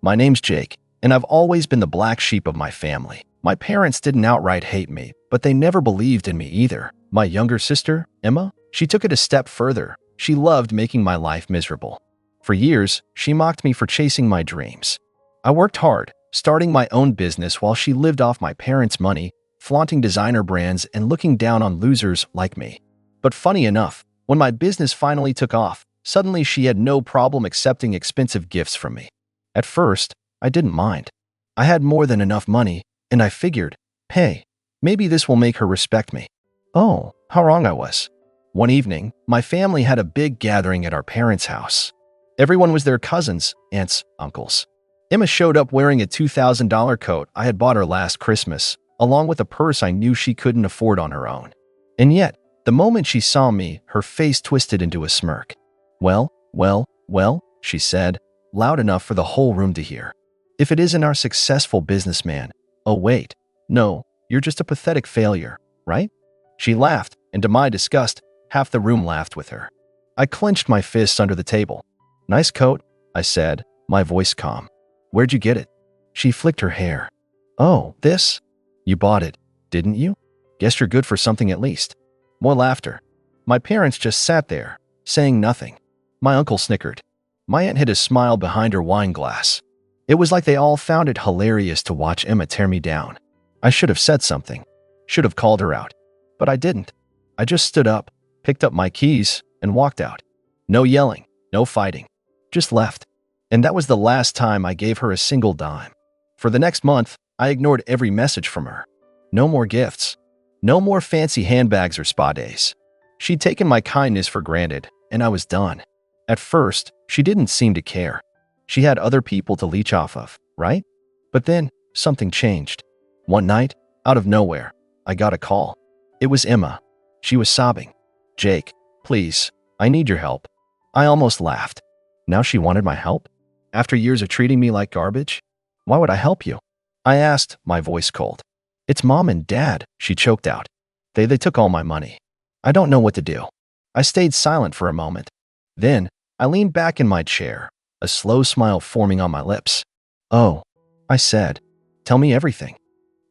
My name's Jake, and I've always been the black sheep of my family. My parents didn't outright hate me, but they never believed in me either. My younger sister, Emma, she took it a step further. She loved making my life miserable. For years, she mocked me for chasing my dreams. I worked hard, starting my own business while she lived off my parents' money, flaunting designer brands and looking down on losers like me. But funny enough, when my business finally took off, suddenly she had no problem accepting expensive gifts from me. At first, I didn't mind. I had more than enough money, and I figured, hey, maybe this will make her respect me. Oh, how wrong I was. One evening, my family had a big gathering at our parents' house. Everyone was their cousins, aunts, uncles. Emma showed up wearing a $2,000 coat I had bought her last Christmas, along with a purse I knew she couldn't afford on her own. And yet, the moment she saw me, her face twisted into a smirk. Well, she said, loud enough for the whole room to hear. If it isn't our successful businessman, oh wait, no, you're just a pathetic failure, right? She laughed, and to my disgust, half the room laughed with her. I clenched my fists under the table. Nice coat, I said, my voice calm. Where'd you get it? She flicked her hair. Oh, this? You bought it, didn't you? Guess you're good for something at least. More laughter. My parents just sat there, saying nothing. My uncle snickered. My aunt hid a smile behind her wine glass. It was like they all found it hilarious to watch Emma tear me down. I should have said something. Should have called her out. But I didn't. I just stood up, picked up my keys, and walked out. No yelling, no fighting. Just left. And that was the last time I gave her a single dime. For the next month, I ignored every message from her. No more gifts. No more fancy handbags or spa days. She'd taken my kindness for granted, and I was done. At first, she didn't seem to care. She had other people to leech off of, right? But then, something changed. One night, out of nowhere, I got a call. It was Emma. She was sobbing. Jake, please, I need your help. I almost laughed. Now she wanted my help? After years of treating me like garbage? Why would I help you? I asked, my voice cold. It's Mom and Dad, she choked out. They took all my money. I don't know what to do. I stayed silent for a moment. Then, I leaned back in my chair, a slow smile forming on my lips. Oh, I said, tell me everything.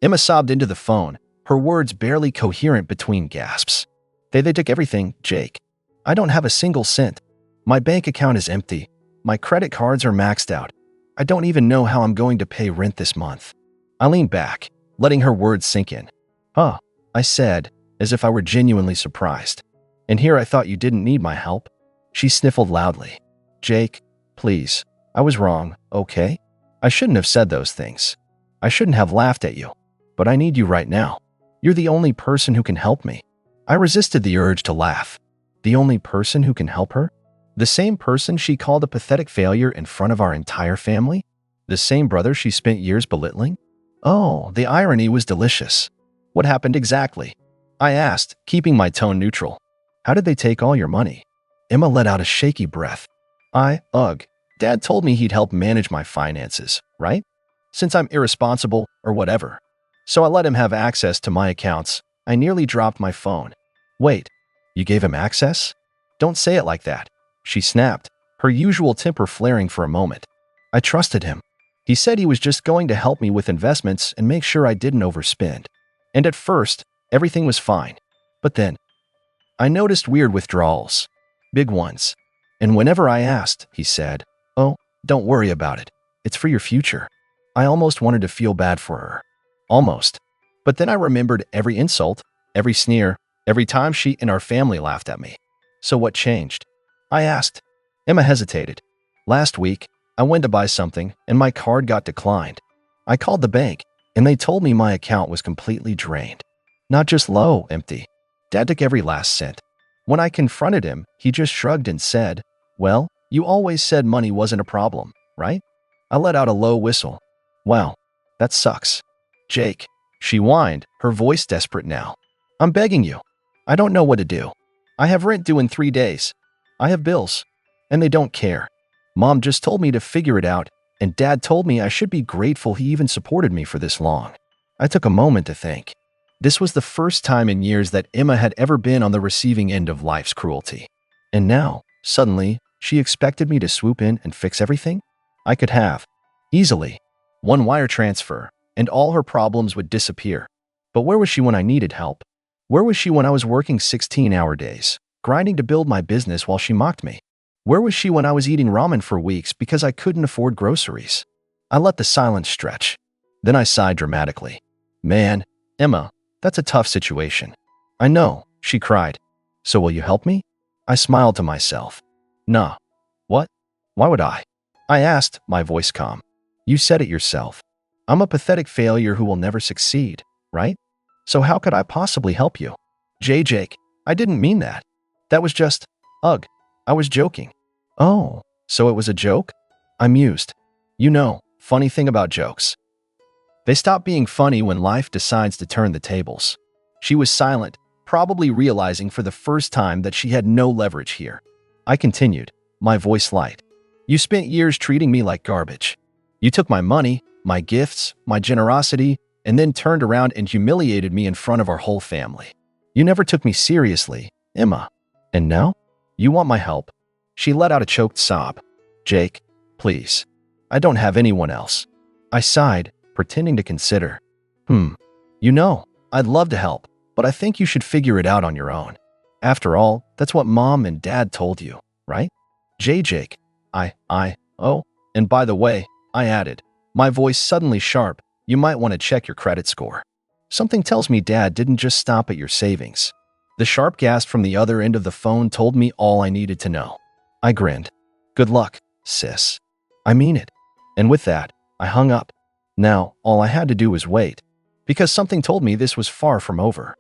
Emma sobbed into the phone, her words barely coherent between gasps. They took everything, Jake. I don't have a single cent. My bank account is empty. My credit cards are maxed out. I don't even know how I'm going to pay rent this month. I leaned back, letting her words sink in. Huh, I said, as if I were genuinely surprised. And here I thought you didn't need my help. She sniffled loudly. Jake, please, I was wrong, okay? I shouldn't have said those things. I shouldn't have laughed at you. But I need you right now. You're the only person who can help me. I resisted the urge to laugh. The only person who can help her? The same person she called a pathetic failure in front of our entire family? The same brother she spent years belittling? Oh, the irony was delicious. What happened exactly? I asked, keeping my tone neutral. How did they take all your money? Emma let out a shaky breath. Dad told me he'd help manage my finances, right? Since I'm irresponsible or whatever. So I let him have access to my accounts. I nearly dropped my phone. Wait, you gave him access? Don't say it like that. She snapped, her usual temper flaring for a moment. I trusted him. He said he was just going to help me with investments and make sure I didn't overspend. And at first, everything was fine. But then, I noticed weird withdrawals. Big ones. And whenever I asked, he said, oh, don't worry about it. It's for your future. I almost wanted to feel bad for her. Almost. But then I remembered every insult, every sneer, every time she and our family laughed at me. So what changed? I asked. Emma hesitated. Last week, I went to buy something and my card got declined. I called the bank and they told me my account was completely drained. Not just low, empty. Dad took every last cent. When I confronted him, he just shrugged and said, well, you always said money wasn't a problem, right? I let out a low whistle. Wow, that sucks. Jake, she whined, her voice desperate now. I'm begging you. I don't know what to do. I have rent due in 3 days. I have bills. And they don't care. Mom just told me to figure it out, and Dad told me I should be grateful he even supported me for this long. I took a moment to think. This was the first time in years that Emma had ever been on the receiving end of life's cruelty. And now, suddenly, she expected me to swoop in and fix everything? I could have. Easily. One wire transfer, and all her problems would disappear. But where was she when I needed help? Where was she when I was working 16-hour days, grinding to build my business while she mocked me? Where was she when I was eating ramen for weeks because I couldn't afford groceries? I let the silence stretch. Then I sighed dramatically. Man, Emma, that's a tough situation. I know, she cried. So will you help me? I smiled to myself. Nah. What? Why would I? I asked, my voice calm. You said it yourself. I'm a pathetic failure who will never succeed, right? So how could I possibly help you? Jake, I didn't mean that. That was just, ugh, I was joking. Oh, so it was a joke? I mused. You know, funny thing about jokes. They stop being funny when life decides to turn the tables. She was silent, probably realizing for the first time that she had no leverage here. I continued, my voice light. You spent years treating me like garbage. You took my money, my gifts, my generosity, and then turned around and humiliated me in front of our whole family. You never took me seriously, Emma. And now? You want my help? She let out a choked sob. Jake, please. I don't have anyone else. I sighed, pretending to consider. You know, I'd love to help, but I think you should figure it out on your own. After all, that's what Mom and Dad told you, right? Jake. Oh, and by the way, I added, my voice suddenly sharp, you might want to check your credit score. Something tells me Dad didn't just stop at your savings. The sharp gasp from the other end of the phone told me all I needed to know. I grinned. Good luck, sis. I mean it. And with that, I hung up. Now, all I had to do was wait, because something told me this was far from over.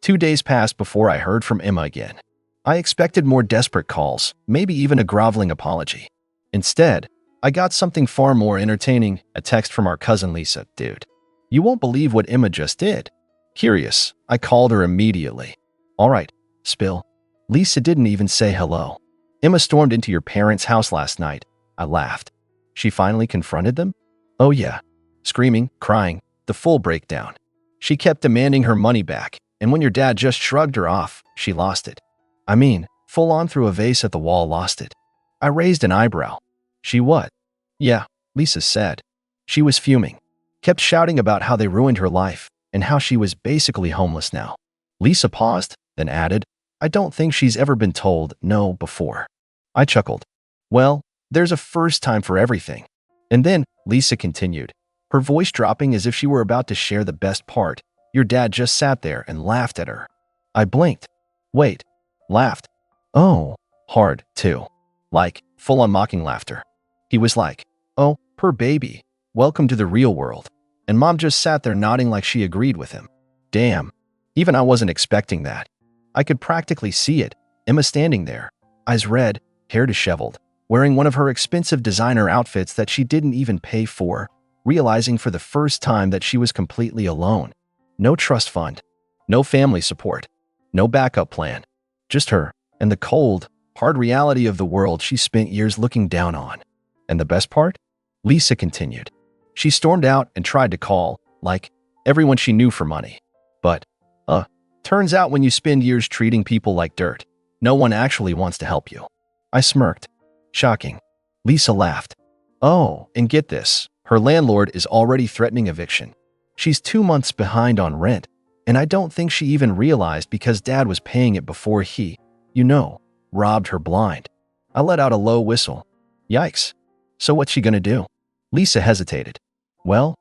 2 days passed before I heard from Emma again. I expected more desperate calls, maybe even a groveling apology. Instead, I got something far more entertaining, a text from our cousin Lisa. Dude, you won't believe what Emma just did. Curious, I called her immediately. All right, spill. Lisa didn't even say hello. Emma stormed into your parents' house last night. I laughed. She finally confronted them? Oh yeah. Screaming, crying, the full breakdown. She kept demanding her money back, and when your dad just shrugged her off, she lost it. I mean, full on threw a vase at the wall, lost it. I raised an eyebrow. She what? Yeah, Lisa said. She was fuming. Kept shouting about how they ruined her life and how she was basically homeless now. Lisa paused, then added, I don't think she's ever been told no before. I chuckled. Well, there's a first time for everything. And then, Lisa continued, her voice dropping as if she were about to share the best part. Your dad just sat there and laughed at her. I blinked. Wait, laughed? Oh, hard, too. Like, full-on mocking laughter. He was like, oh, per baby, welcome to the real world. And Mom just sat there nodding like she agreed with him. Damn, even I wasn't expecting that. I could practically see it, Emma standing there, eyes red, hair disheveled, wearing one of her expensive designer outfits that she didn't even pay for, realizing for the first time that she was completely alone. No trust fund, no family support, no backup plan. Just her and the cold, hard reality of the world she spent years looking down on. And the best part? Lisa continued. She stormed out and tried to call, like, everyone she knew for money. But, turns out when you spend years treating people like dirt, no one actually wants to help you. I smirked. Shocking. Lisa laughed. Oh, and get this. Her landlord is already threatening eviction. She's 2 months behind on rent, and I don't think she even realized because Dad was paying it before he, robbed her blind. I let out a low whistle. Yikes. So what's she gonna do? Lisa hesitated. Well,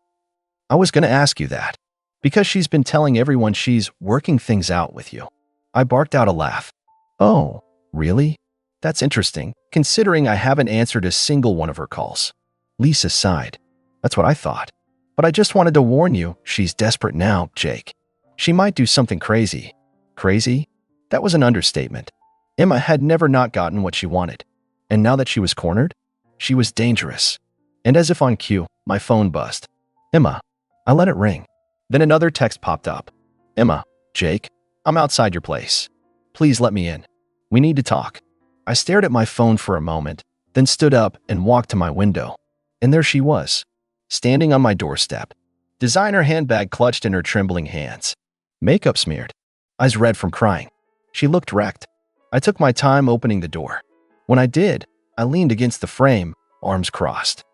I was gonna ask you that. Because she's been telling everyone she's working things out with you. I barked out a laugh. Oh, really? That's interesting, considering I haven't answered a single one of her calls. Lisa sighed. That's what I thought. But I just wanted to warn you, she's desperate now, Jake. She might do something crazy. Crazy? That was an understatement. Emma had never not gotten what she wanted. And now that she was cornered, she was dangerous. And as if on cue, my phone buzzed. Emma. I let it ring. Then another text popped up. Emma, Jake, I'm outside your place. Please let me in. We need to talk. I stared at my phone for a moment, then stood up and walked to my window. And there she was, standing on my doorstep. Designer handbag clutched in her trembling hands. Makeup smeared. Eyes red from crying. She looked wrecked. I took my time opening the door. When I did, I leaned against the frame, arms crossed.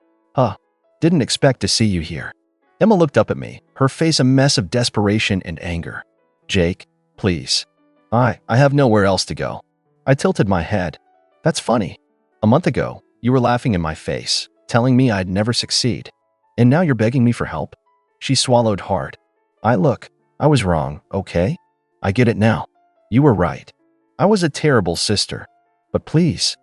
Didn't expect to see you here." Emma looked up at me, her face a mess of desperation and anger. "Jake, please. I have nowhere else to go." I tilted my head. "That's funny. A month ago, you were laughing in my face, telling me I'd never succeed. And now you're begging me for help?" She swallowed hard. Look, I was wrong, okay? I get it now. You were right. I was a terrible sister. But please."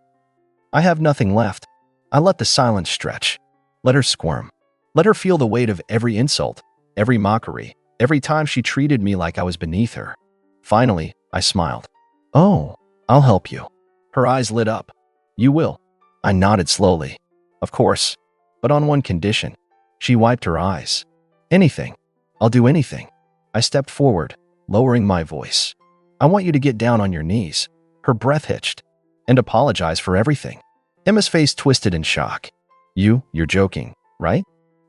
I have nothing left. I let the silence stretch. Let her squirm. Let her feel the weight of every insult, every mockery, every time she treated me like I was beneath her. Finally, I smiled. "Oh, I'll help you." Her eyes lit up. "You will?" I nodded slowly. "Of course, but on one condition." She wiped her eyes. "Anything. I'll do anything." I stepped forward, lowering my voice. "I want you to get down on your knees." Her breath hitched. "And apologize for everything." Emma's face twisted in shock. You're joking, right?"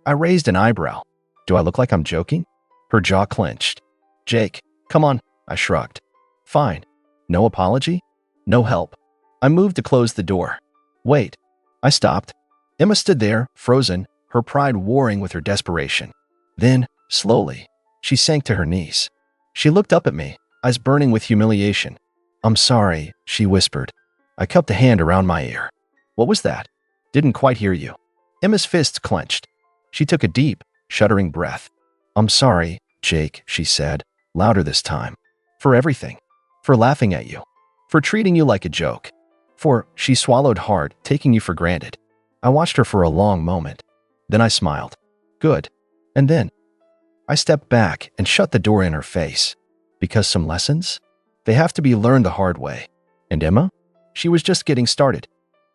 I raised an eyebrow. "Do I look like I'm joking?" Her jaw clenched. "Jake, come on," I shrugged. "Fine. No apology? No help." I moved to close the door. "Wait." I stopped. Emma stood there, frozen, her pride warring with her desperation. Then, slowly, she sank to her knees. She looked up at me, eyes burning with humiliation. "I'm sorry," she whispered. I cupped a hand around my ear. "What was that?" "Didn't quite hear you." Emma's fists clenched. She took a deep, shuddering breath. "I'm sorry, Jake," she said, louder this time. "For everything. For laughing at you. For treating you like a joke. She swallowed hard, taking you for granted." I watched her for a long moment. Then I smiled. "Good. And then?" I stepped back and shut the door in her face. Because some lessons? They have to be learned the hard way. And Emma? She was just getting started.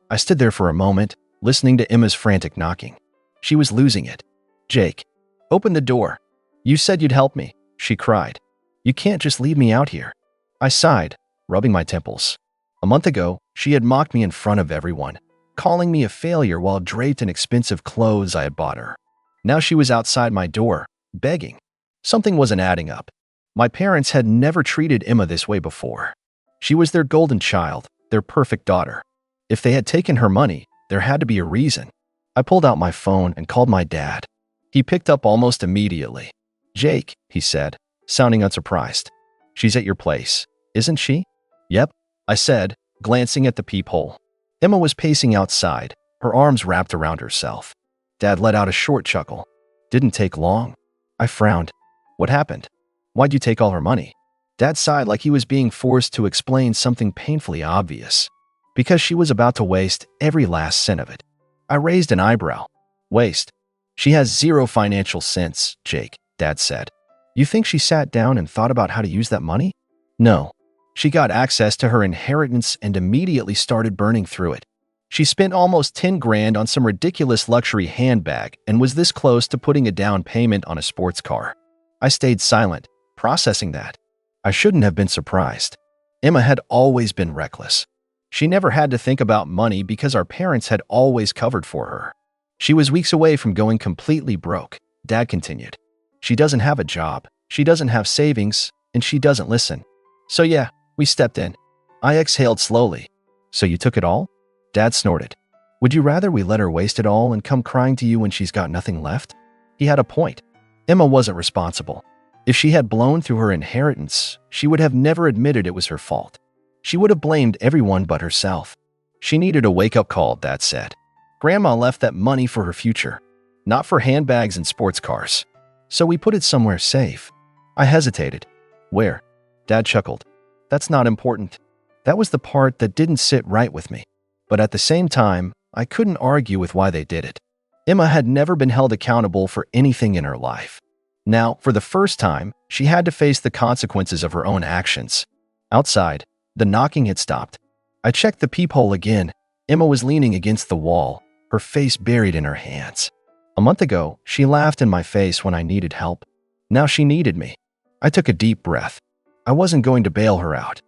I stood there for a moment, listening to Emma's frantic knocking. She was losing it. "Jake, open the door. You said you'd help me," she cried. "You can't just leave me out here." I sighed, rubbing my temples. A month ago, she had mocked me in front of everyone, calling me a failure while draped in expensive clothes I had bought her. Now she was outside my door, begging. Something wasn't adding up. My parents had never treated Emma this way before. She was their golden child, their perfect daughter. If they had taken her money, there had to be a reason. I pulled out my phone and called my dad. He picked up almost immediately. "Jake," he said, sounding unsurprised. "She's at your place, isn't she?" "Yep," I said, glancing at the peephole. Emma was pacing outside, her arms wrapped around herself. Dad let out a short chuckle. "Didn't take long." I frowned. "What happened? Why'd you take all her money?" Dad sighed like he was being forced to explain something painfully obvious. "Because she was about to waste every last cent of it." I raised an eyebrow. "Waste? She has zero financial sense, Jake," Dad said. "You think she sat down and thought about how to use that money?" "No. She got access to her inheritance and immediately started burning through it. She spent almost 10 grand on some ridiculous luxury handbag and was this close to putting a down payment on a sports car." I stayed silent, processing that. I shouldn't have been surprised. Emma had always been reckless. She never had to think about money because our parents had always covered for her. She was weeks away from going completely broke, Dad continued. "She doesn't have a job, she doesn't have savings, and she doesn't listen. So yeah, we stepped in." I exhaled slowly. "So you took it all?" Dad snorted. "Would you rather we let her waste it all and come crying to you when she's got nothing left?" He had a point. Emma wasn't responsible. If she had blown through her inheritance, she would have never admitted it was her fault. She would have blamed everyone but herself. She needed a wake-up call, Dad said. Grandma left that money for her future, not for handbags and sports cars. So we put it somewhere safe. I hesitated. "Where?" Dad chuckled. "That's not important." That was the part that didn't sit right with me. But at the same time, I couldn't argue with why they did it. Emma had never been held accountable for anything in her life. Now, for the first time, she had to face the consequences of her own actions. Outside, the knocking had stopped. I checked the peephole again. Emma was leaning against the wall, her face buried in her hands. A month ago, she laughed in my face when I needed help. Now she needed me. I took a deep breath. I wasn't going to bail her out.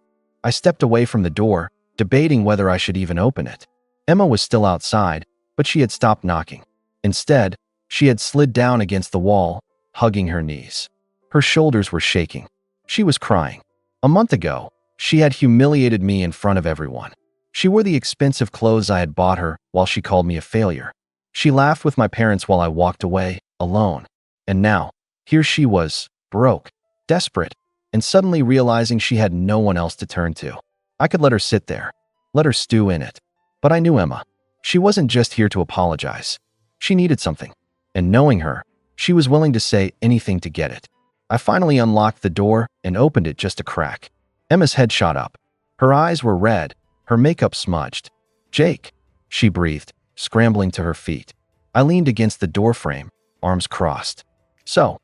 I stepped away from the door, debating whether I should even open it. Emma was still outside, but she had stopped knocking. Instead, she had slid down against the wall, hugging her knees. Her shoulders were shaking. She was crying. A month ago, she had humiliated me in front of everyone. She wore the expensive clothes I had bought her while she called me a failure. She laughed with my parents while I walked away, alone. And now, here she was, broke, desperate, and suddenly realizing she had no one else to turn to. I could let her sit there, let her stew in it. But I knew Emma. She wasn't just here to apologize. She needed something. And knowing her, she was willing to say anything to get it. I finally unlocked the door and opened it just a crack. Emma's head shot up. Her eyes were red, her makeup smudged. "Jake," she breathed, scrambling to her feet. I leaned against the doorframe, arms crossed. "So,"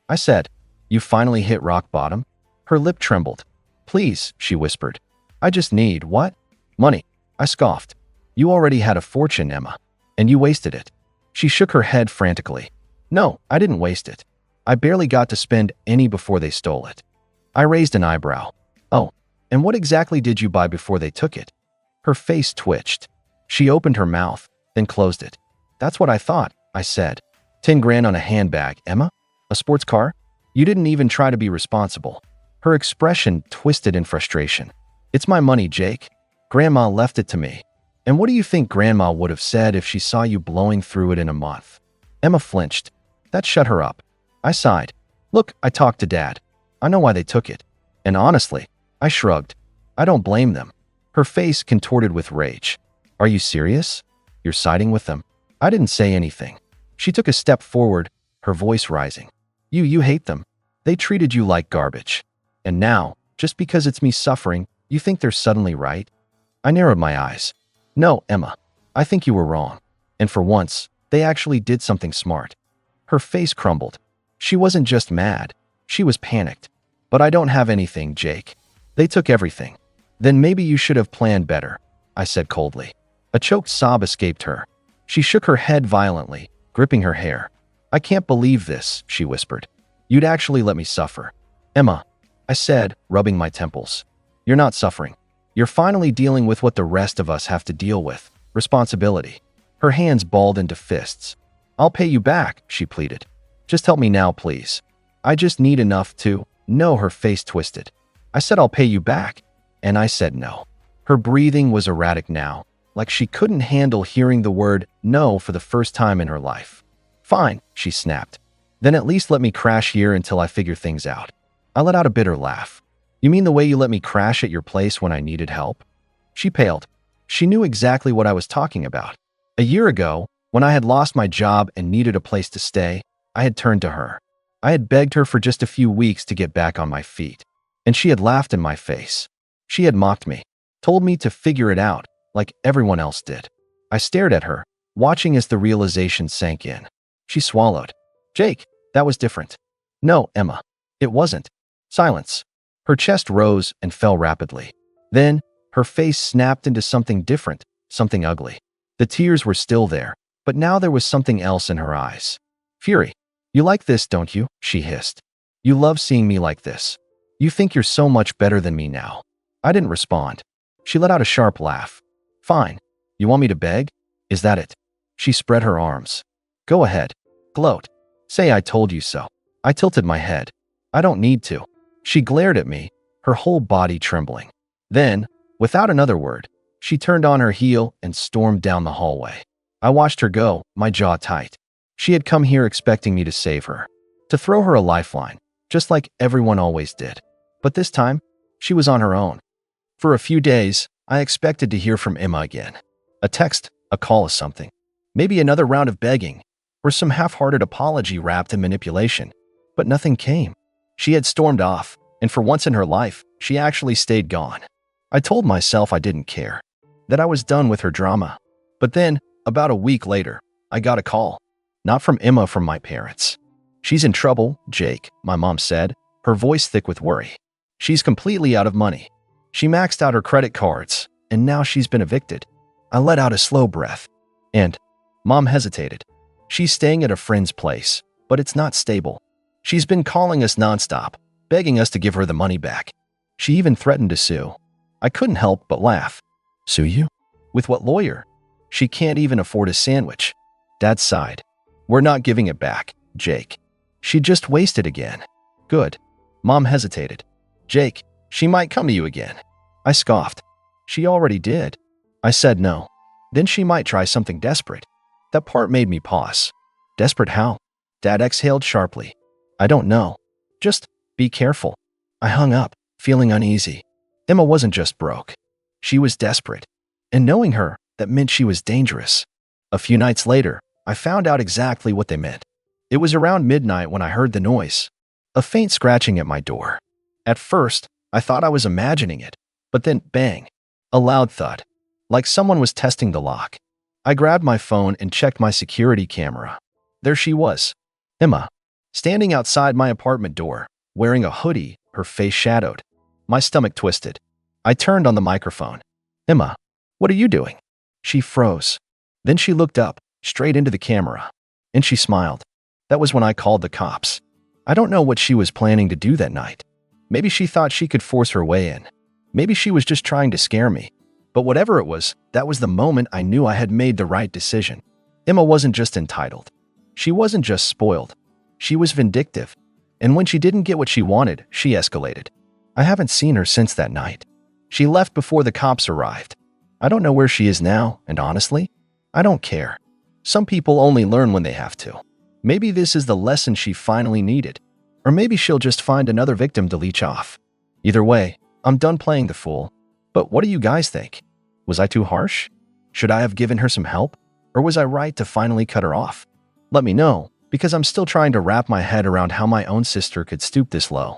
I said, "you finally hit rock bottom?" Her lip trembled. "Please," she whispered. "I just need what?" "Money," I scoffed. "You already had a fortune, Emma, and you wasted it." She shook her head frantically. "No, I didn't waste it. I barely got to spend any before they stole it." I raised an eyebrow. "Oh, and what exactly did you buy before they took it?" Her face twitched. She opened her mouth, then closed it. "That's what I thought," I said. 10 grand on a handbag, Emma? A sports car? You didn't even try to be responsible." Her expression twisted in frustration. "It's my money, Jake. Grandma left it to me. And what do you think Grandma would have said if she saw you blowing through it in a month?" Emma flinched. That shut her up. I sighed. "Look, I talked to Dad. I know why they took it. And honestly," I shrugged, "I don't blame them." Her face contorted with rage. "Are you serious? You're siding with them?" I didn't say anything. She took a step forward, her voice rising. You hate them. They treated you like garbage. And now, just because it's me suffering, you think they're suddenly right?" I narrowed my eyes. "No, Emma, I think you were wrong. And for once, they actually did something smart." Her face crumbled. She wasn't just mad. She was panicked. "But I don't have anything, Jake. They took everything." "Then maybe you should have planned better," I said coldly. A choked sob escaped her. She shook her head violently, gripping her hair. "I can't believe this," she whispered. "You'd actually let me suffer." "Emma," I said, rubbing my temples. "You're not suffering. You're finally dealing with what the rest of us have to deal with. Responsibility." Her hands balled into fists. "I'll pay you back," she pleaded. "Just help me now, please. I just need enough to—" "No," her face twisted. "I said I'll pay you back." And I said no. Her breathing was erratic now, like she couldn't handle hearing the word no for the first time in her life. "Fine," she snapped. "Then at least let me crash here until I figure things out." I let out a bitter laugh. "You mean the way you let me crash at your place when I needed help?" She paled. She knew exactly what I was talking about. A year ago, when I had lost my job and needed a place to stay, I had turned to her. I had begged her for just a few weeks to get back on my feet. And she had laughed in my face. She had mocked me, told me to figure it out, like everyone else did. I stared at her, watching as the realization sank in. She swallowed. "Jake, that was different." "No, Emma, it wasn't." Silence. Her chest rose and fell rapidly. Then, her face snapped into something different, something ugly. The tears were still there, but now there was something else in her eyes. Fury. "You like this, don't you?" she hissed. "You love seeing me like this. You think you're so much better than me now." I didn't respond. She let out a sharp laugh. "Fine. You want me to beg? Is that it?" She spread her arms. "Go ahead. Gloat. Say I told you so." I tilted my head. "I don't need to." She glared at me, her whole body trembling. Then, without another word, she turned on her heel and stormed down the hallway. I watched her go, my jaw tight. She had come here expecting me to save her, to throw her a lifeline, just like everyone always did. But this time, she was on her own. For a few days, I expected to hear from Emma again. A text, a call or something. Maybe another round of begging, or some half-hearted apology wrapped in manipulation. But nothing came. She had stormed off, and for once in her life, she actually stayed gone. I told myself I didn't care, that I was done with her drama. But then, about a week later, I got a call. Not from Emma, from my parents. "She's in trouble, Jake," my mom said, her voice thick with worry. "She's completely out of money. She maxed out her credit cards, and now she's been evicted." I let out a slow breath. "And?" Mom hesitated. "She's staying at a friend's place, but it's not stable. She's been calling us nonstop, begging us to give her the money back. She even threatened to sue." I couldn't help but laugh. "Sue you? With what lawyer? She can't even afford a sandwich." Dad sighed. "We're not giving it back, Jake. She just wasted again." "Good." Mom hesitated. "Jake, she might come to you again." I scoffed. "She already did." I said no. "Then she might try something desperate." That part made me pause. Desperate how? Dad exhaled sharply. I don't know. Just be careful. I hung up, feeling uneasy. Emma wasn't just broke. She was desperate. And knowing her, that meant she was dangerous. A few nights later, I found out exactly what they meant. It was around midnight when I heard the noise. A faint scratching at my door. At first, I thought I was imagining it, but then bang, a loud thud, like someone was testing the lock. I grabbed my phone and checked my security camera. There she was, Emma, standing outside my apartment door, wearing a hoodie, her face shadowed. My stomach twisted. I turned on the microphone. Emma, what are you doing? She froze. Then she looked up, straight into the camera, and she smiled. That was when I called the cops. I don't know what she was planning to do that night. Maybe she thought she could force her way in. Maybe she was just trying to scare me. But whatever it was, that was the moment I knew I had made the right decision. Emma wasn't just entitled. She wasn't just spoiled. She was vindictive. And when she didn't get what she wanted, she escalated. I haven't seen her since that night. She left before the cops arrived. I don't know where she is now, and honestly, I don't care. Some people only learn when they have to. Maybe this is the lesson she finally needed. Or maybe she'll just find another victim to leech off. Either way, I'm done playing the fool. But what do you guys think? Was I too harsh? Should I have given her some help? Or was I right to finally cut her off? Let me know, because I'm still trying to wrap my head around how my own sister could stoop this low.